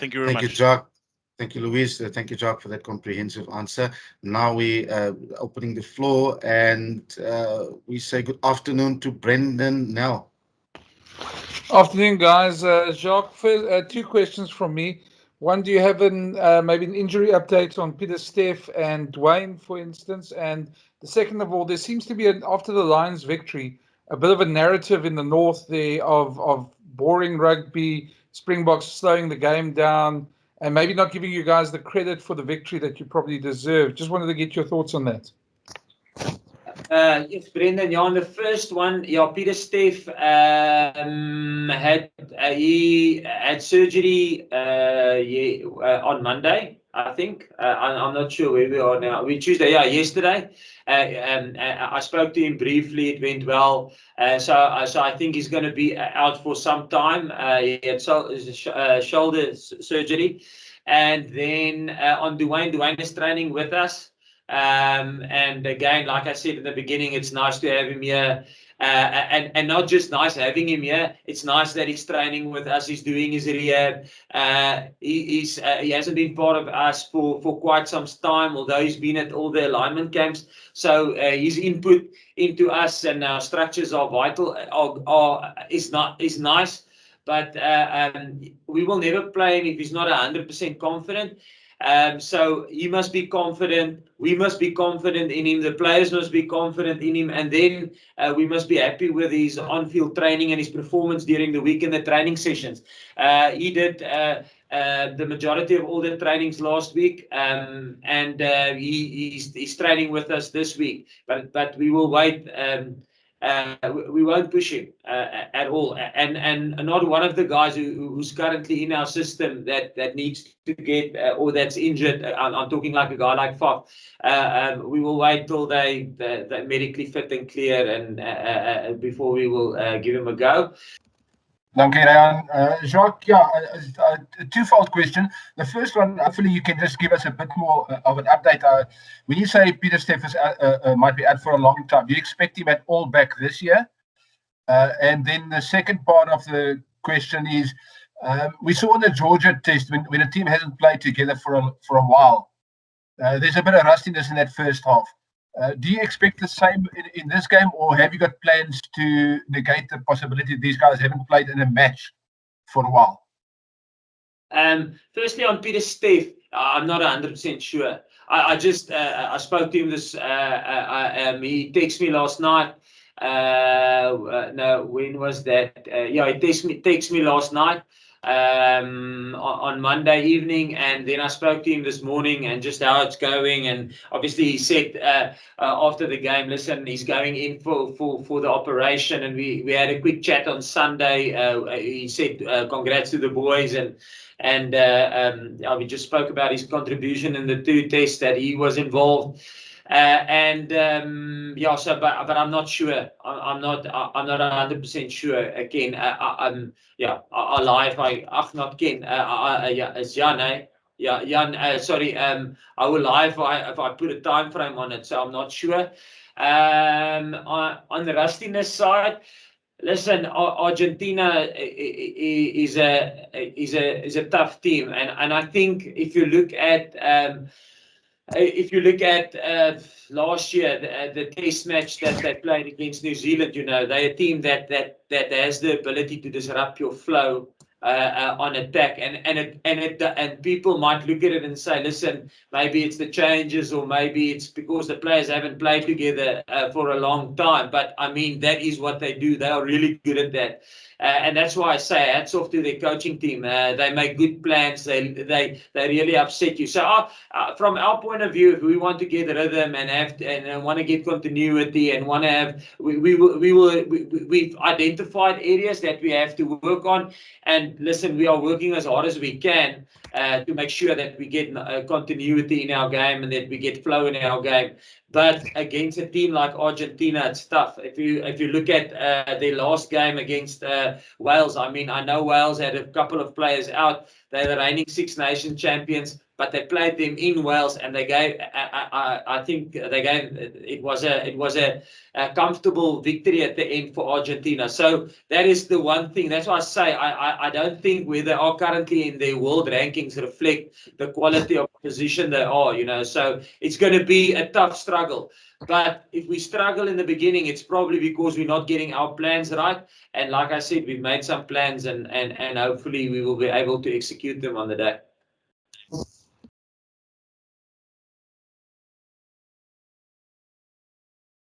Thank you very much. Thank you, Jacques. Thank you, Louise. Thank you, Jacques, for that comprehensive answer. Now we opening the floor, and we say good afternoon to Brendan Nell. Afternoon, guys. Jacques, two questions from me. One, do you have maybe an injury update on Pieter-Steph and Duane, for instance? And the second of all, there seems to be, after the Lions' victory, a bit of a narrative in the north there of boring rugby, Springboks slowing the game down, and maybe not giving you guys the credit for the victory that you probably deserve. Just wanted to get your thoughts on that. Yes, Brendan. Yeah, on the first one, yeah, Pieter-Steph he had surgery on Monday, I think. I'm not sure where we are now. We Tuesday, yeah, yesterday. I spoke to him briefly. It went well. So I think he's going to be out for some time. He had shoulder surgery, and then on Duane is training with us. And again, like I said in the beginning, it's nice to have him here, and not just nice having him here. It's nice that he's training with us. He's doing his rehab. He hasn't been part of us for quite some time, although he's been at all the alignment camps. So his input into us and our structures are vital. Is nice, but we will never play him if he's not 100% confident. So he must be confident. We must be confident in him. The players must be confident in him, and then we must be happy with his on-field training and his performance during the week in the training sessions. He did the majority of all the trainings last week, and he's training with us this week. But we will wait. We won't push him at all, and not one of the guys who's currently in our system that needs to get or that's injured. I'm talking like a guy like Faf. We will wait till they're medically fit and clear, and before we will give him a go. Dankie, Ryan. Jacques, yeah, a twofold question. The first one, hopefully you can just give us a bit more of an update. When you say Pieter-Steph might be out for a long time, do you expect him at all back this year? And then the second part of the question is, we saw in the Georgia test, when a team hasn't played together for a while, there's a bit of rustiness in that first half. Do you expect the same in this game, or have you got plans to negate the possibility these guys haven't played in a match for a while? Firstly, on Pieter-Steph, I'm not 100% sure. I spoke to him this. He texted me last night. No, when was that? Yeah, he texted me last night. On Monday evening, and then I spoke to him this morning and just how it's going. And obviously he said after the game, listen, he's going in for the operation, and we had a quick chat on Sunday. He said congrats to the boys, and we just spoke about his contribution in the two tests that he was involved. Yeah, so but I'm not sure. I'm not 100% sure. Again, I'll lie if I not Ken. Yeah, it's Jan, eh? Yeah, Jan. Sorry. I will lie if I put a time frame on it. So I'm not sure. On the rustiness side, listen, Argentina is a tough team, and I think if you look at last year, the test match that they played against New Zealand, they're a team that has the ability to disrupt your flow on attack, and people might look at it and say, listen, maybe it's the changes, or maybe it's because the players haven't played together for a long time. But I mean, that is what they do. They are really good at that. And that's why I say hats off to their coaching team. They make good plans. They really upset you. So from our point of view, if we want to get rhythm and want to get continuity and want to have, we've identified areas that we have to work on. And listen, we are working as hard as we can to make sure that we get continuity in our game and that we get flow in our game. But against a team like Argentina, it's tough. If you look at their last game against Wales, I mean, I know Wales had a couple of players out. They're the reigning Six Nations champions. but they played them in Wales, and they gave. I think they gave. It was a comfortable victory at the end for Argentina. So that is the one thing. That's why I say I don't think where they are currently in their world rankings reflect the quality of position they are. So it's going to be a tough struggle. But if we struggle in the beginning, it's probably because we're not getting our plans right. And like I said, we've made some plans, and hopefully we will be able to execute them on the day.